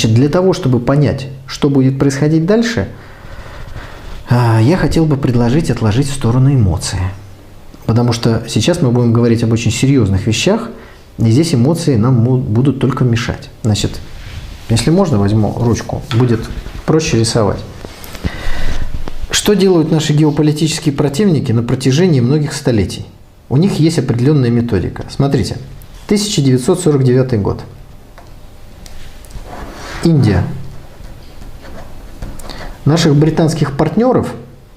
Для того, чтобы понять, что будет происходить дальше, я хотел бы предложить отложить в сторону эмоции. Потому что сейчас мы будем говорить об очень серьезных вещах, и здесь эмоции нам будут только мешать. Значит, если можно, возьму ручку, будет проще рисовать. Что делают наши геополитические противники на протяжении многих столетий? У них есть определенная методика. Смотрите, 1949 год. Индия. Наших британских партнеров,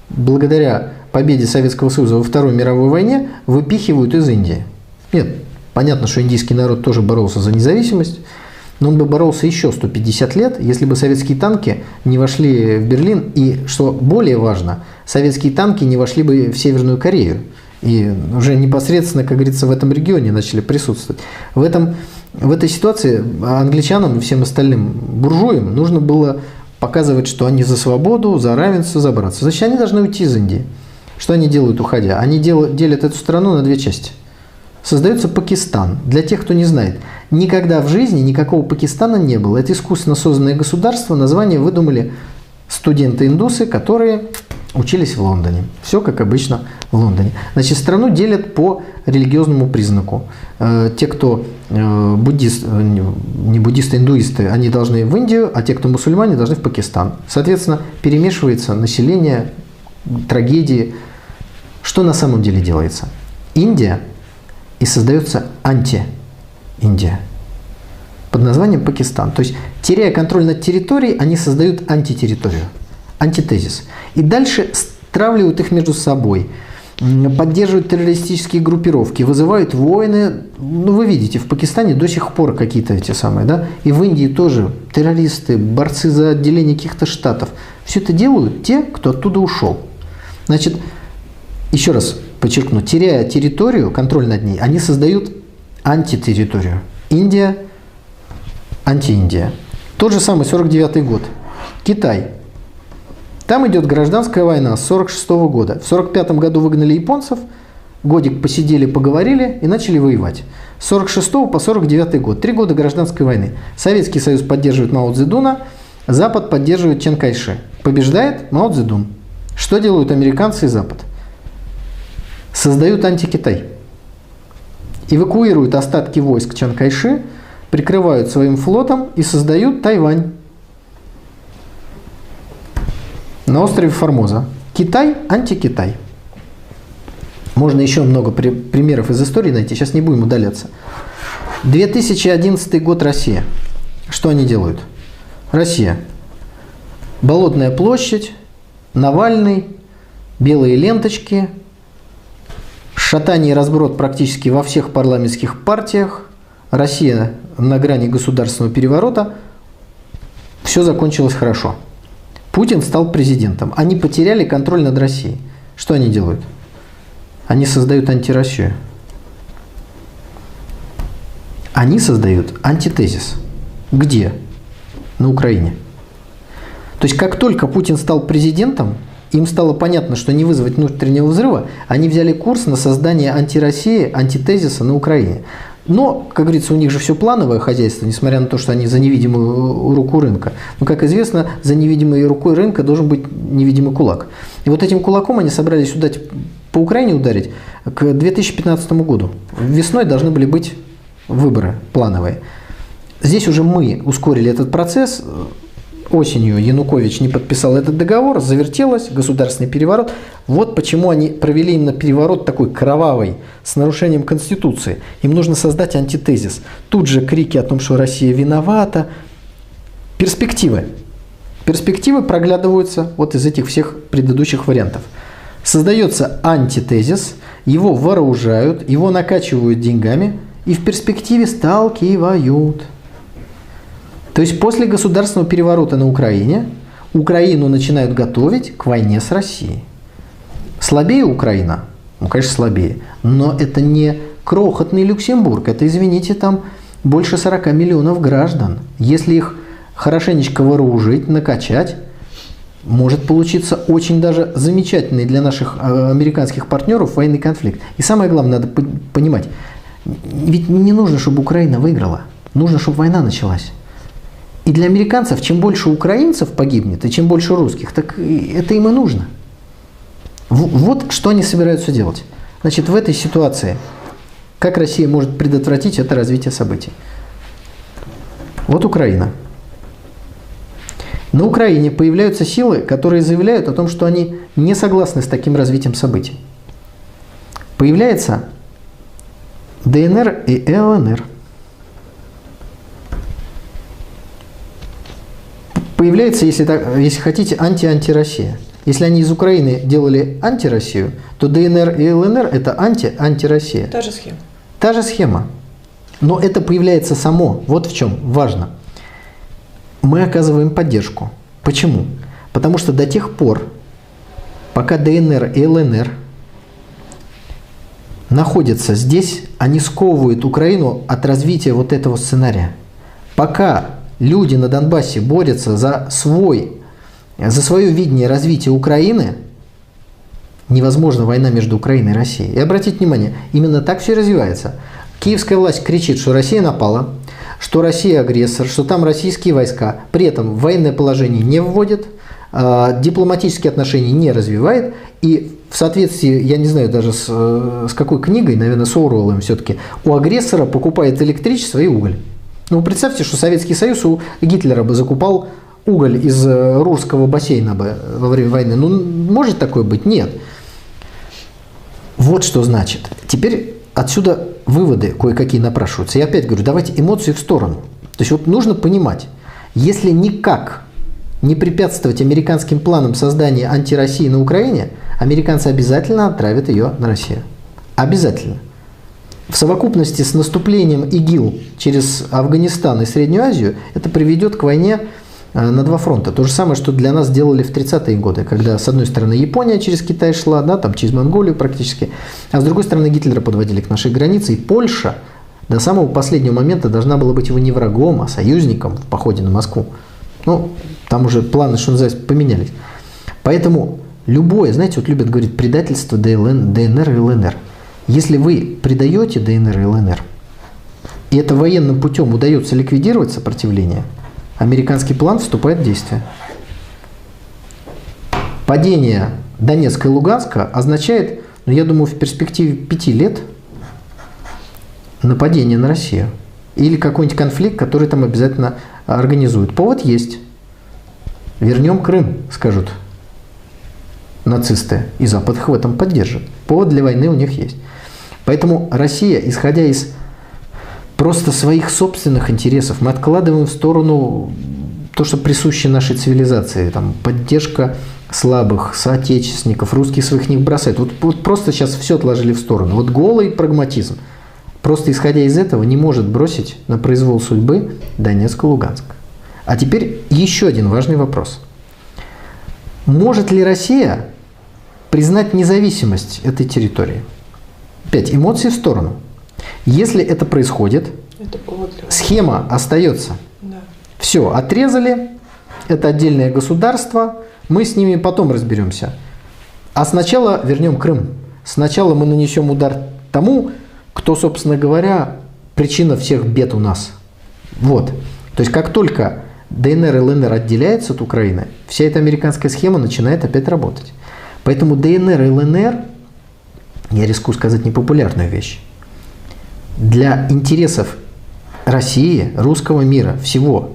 благодаря победе Советского Союза во Второй мировой войне, выпихивают из Индии. Нет, понятно, что индийский народ тоже боролся за независимость, но он бы боролся еще 150 лет, если бы советские танки не вошли в Берлин. И, что более важно, советские танки не вошли бы в Северную Корею. И уже непосредственно, как говорится, в этом регионе начали присутствовать. В этой ситуации англичанам и всем остальным буржуям нужно было показывать, что они за свободу, за равенство, за братство. Значит, они должны уйти из Индии. Что они делают, уходя? Они делят эту страну на две части. Создается Пакистан. Для тех, кто не знает, никогда в жизни никакого Пакистана не было. Это искусственно созданное государство. Название выдумали студенты-индусы, которые учились в Лондоне. Все как обычно в Лондоне. Значит, страну делят по религиозному признаку. Те, кто не буддисты, индуисты, они должны в Индию, а те, кто мусульмане, должны в Пакистан. Соответственно, перемешивается население, трагедии. Что на самом деле делается? Индия, и создается анти-Индия под названием Пакистан. То есть, теряя контроль над территорией, они создают антитерриторию, антитезис. И дальше стравливают их между собой, поддерживают террористические группировки, вызывают войны. Ну, вы видите, в Пакистане до сих пор какие-то эти самые, да? И в Индии тоже террористы, борцы за отделение каких-то штатов. Все это делают те, кто оттуда ушел. Значит, еще раз подчеркну, теряя территорию, контроль над ней, они создают антитерриторию. Индия, анти-Индия. Тот же самый 49-й год. Китай. Там идет гражданская война с 1946 года. В 1945 году выгнали японцев, годик посидели, поговорили и начали воевать. С 1946 по 1949 год. 3 года гражданской войны. Советский Союз поддерживает Мао Цзэдуна, Запад поддерживает Чан Кайши. Побеждает Мао Цзэдун. Что делают американцы и Запад? Создают антикитай. Эвакуируют остатки войск Чан Кайши, прикрывают своим флотом и создают Тайвань. На острове Формоза. Китай, антикитай. Можно еще много примеров из истории найти, сейчас не будем удаляться. 2011 год, Россия. Что они делают? Россия. Болотная площадь, Навальный, белые ленточки, шатание и разброд практически во всех парламентских партиях. Россия на грани государственного переворота. Все закончилось хорошо. Путин стал президентом. Они потеряли контроль над Россией. Что они делают? Они создают антироссию. Они создают антитезис. Где? На Украине. То есть, как только Путин стал президентом, им стало понятно, что не вызвать внутреннего взрыва, они взяли курс на создание антироссии, антитезиса на Украине. Но, как говорится, у них же все плановое хозяйство, несмотря на то, что они за невидимую руку рынка. Но, как известно, за невидимой рукой рынка должен быть невидимый кулак. И вот этим кулаком они собрались удать, по Украине ударить к 2015 году. Весной должны были быть выборы плановые. Здесь уже мы ускорили этот процесс. Осенью Янукович не подписал этот договор, завертелось, государственный переворот. Вот почему они провели именно переворот такой кровавый, с нарушением Конституции. Им нужно создать антитезис. Тут же крики о том, что Россия виновата. Перспективы. Перспективы проглядываются вот из этих всех предыдущих вариантов. Создается антитезис, его вооружают, его накачивают деньгами и в перспективе сталкивают. То есть после государственного переворота на Украине Украину начинают готовить к войне с Россией. Слабее Украина? Ну, конечно, слабее. Но это не крохотный Люксембург. Это, извините, там больше 40 миллионов граждан. Если их хорошенечко вооружить, накачать, может получиться очень даже замечательный для наших американских партнеров военный конфликт. И самое главное, надо понимать, ведь не нужно, чтобы Украина выиграла. Нужно, чтобы война началась. И для американцев, чем больше украинцев погибнет, и чем больше русских, так это им и нужно. Вот что они собираются делать. Значит, в этой ситуации, как Россия может предотвратить это развитие событий? Вот Украина. На Украине появляются силы, которые заявляют о том, что они не согласны с таким развитием событий. Появляется ДНР и ЛНР. Появляется, если хотите, анти-антироссия. Если они из Украины делали антироссию, то ДНР и ЛНР – это анти-антироссия. Та же схема. Та же схема. Но это появляется само. Вот в чем важно. Мы оказываем поддержку. Почему? Потому что до тех пор, пока ДНР и ЛНР находятся здесь, они сковывают Украину от развития вот этого сценария. Пока люди на Донбассе борются за свое видение развития Украины, невозможна война между Украиной и Россией. И обратите внимание, именно так все и развивается. Киевская власть кричит, что Россия напала, что Россия агрессор, что там российские войска. При этом военное положение не вводит, дипломатические отношения не развивает. И в соответствии, я не знаю даже с какой книгой, наверное, с Оруэллом все-таки, у агрессора покупает электричество и уголь. Ну, представьте, что Советский Союз у Гитлера бы закупал уголь из Рурского бассейна бы во время войны. Ну, может такое быть? Нет. Вот что значит. Теперь отсюда выводы кое-какие напрашиваются. Я опять говорю, давайте эмоции в сторону. То есть вот нужно понимать, если никак не препятствовать американским планам создания антироссии на Украине, американцы обязательно отправят ее на Россию. Обязательно. В совокупности с наступлением ИГИЛ через Афганистан и Среднюю Азию это приведет к войне на два фронта. То же самое, что для нас делали в 30-е годы, когда с одной стороны Япония через Китай шла, да, там через Монголию практически, а с другой стороны Гитлера подводили к нашей границе, и Польша до самого последнего момента должна была быть его не врагом, а союзником в походе на Москву. Ну, там уже планы, что называется, поменялись. Поэтому любое, знаете, вот любят говорить предательство ДНР и ЛНР. Если вы предаете ДНР и ЛНР, и это военным путем удается ликвидировать сопротивление, американский план вступает в действие. Падение Донецка и Луганска означает, ну, я думаю, в перспективе 5 лет нападение на Россию. Или какой-нибудь конфликт, который там обязательно организуют. Повод есть. Вернем Крым, скажут нацисты. И Запад их в этом поддержит. Повод для войны у них есть. Поэтому Россия, исходя из просто своих собственных интересов, мы откладываем в сторону то, что присуще нашей цивилизации. Там, поддержка слабых, соотечественников, русских своих не бросает. Вот просто сейчас все отложили в сторону. Вот голый прагматизм. Просто исходя из этого не может бросить на произвол судьбы Донецк и Луганск. А теперь еще один важный вопрос. Может ли Россия признать независимость этой территории? Опять эмоции в сторону. Если это происходит, схема остается. Да. Все, отрезали, это отдельное государство, мы с ними потом разберемся. А сначала вернем Крым. Сначала мы нанесем удар тому, кто, собственно говоря, причина всех бед у нас. Вот. То есть как только ДНР и ЛНР отделяются от Украины, вся эта американская схема начинает опять работать. Поэтому ДНР и ЛНР, я рискую сказать непопулярную вещь, для интересов России, русского мира, всего,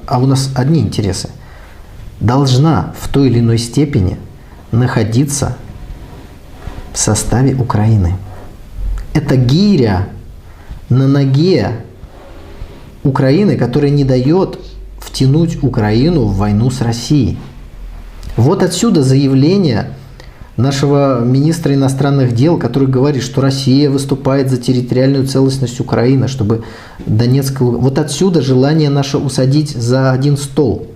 а у нас одни интересы, должна в той или иной степени находиться в составе Украины. Это гиря на ноге Украины, которая не дает втянуть Украину в войну с Россией. Вот отсюда заявление нашего министра иностранных дел, который говорит, что Россия выступает за территориальную целостность Украины, чтобы Донецк... Вот отсюда желание наше усадить за один стол.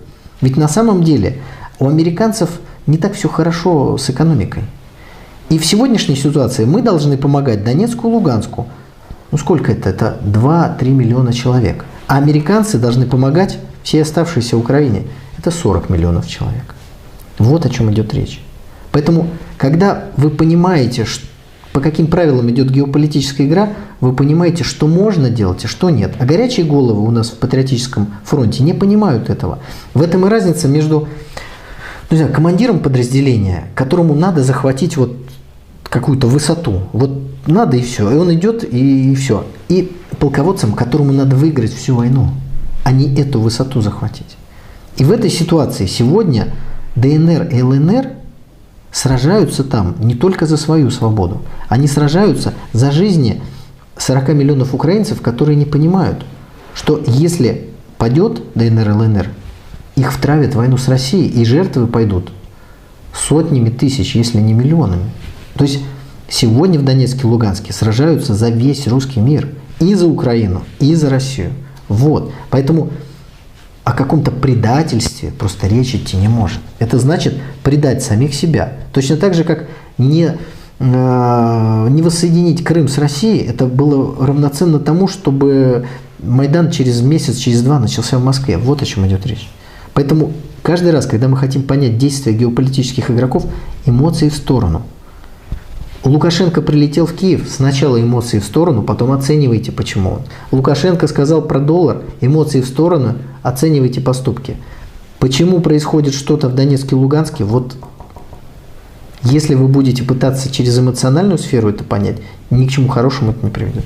Ведь на самом деле у американцев не так все хорошо с экономикой. И в сегодняшней ситуации мы должны помогать Донецку и Луганску. Ну сколько это? Это 2-3 миллиона человек. А американцы должны помогать всей оставшейся Украине. Это 40 миллионов человек. Вот о чем идет речь. Поэтому, когда вы понимаете, по каким правилам идет геополитическая игра, вы понимаете, что можно делать, а что нет. А горячие головы у нас в Патриотическом фронте не понимают этого. В этом и разница между командиром подразделения, которому надо захватить вот какую-то высоту. Вот надо и все. И он идет, и все. И полководцем, которому надо выиграть всю войну, а не эту высоту захватить. И в этой ситуации сегодня ДНР и ЛНР сражаются там не только за свою свободу. Они сражаются за жизни 40 миллионов украинцев, которые не понимают, что если падет ДНР и ЛНР, их втравят в войну с Россией, и жертвы пойдут сотнями тысяч, если не миллионами. То есть сегодня в Донецке и Луганске сражаются за весь русский мир. И за Украину, и за Россию. Вот. Поэтому о каком-то предательстве просто речь идти не может. Это значит предать самих себя. Точно так же, как не воссоединить Крым с Россией, это было равноценно тому, чтобы Майдан через месяц, через два начался в Москве. Вот о чем идет речь. Поэтому каждый раз, когда мы хотим понять действия геополитических игроков, эмоции в сторону. Лукашенко прилетел в Киев, сначала эмоции в сторону, потом оценивайте, почему он. Лукашенко сказал про доллар, эмоции в сторону, оценивайте поступки. Почему происходит что-то в Донецке и Луганске, вот если вы будете пытаться через эмоциональную сферу это понять, ни к чему хорошему это не приведет.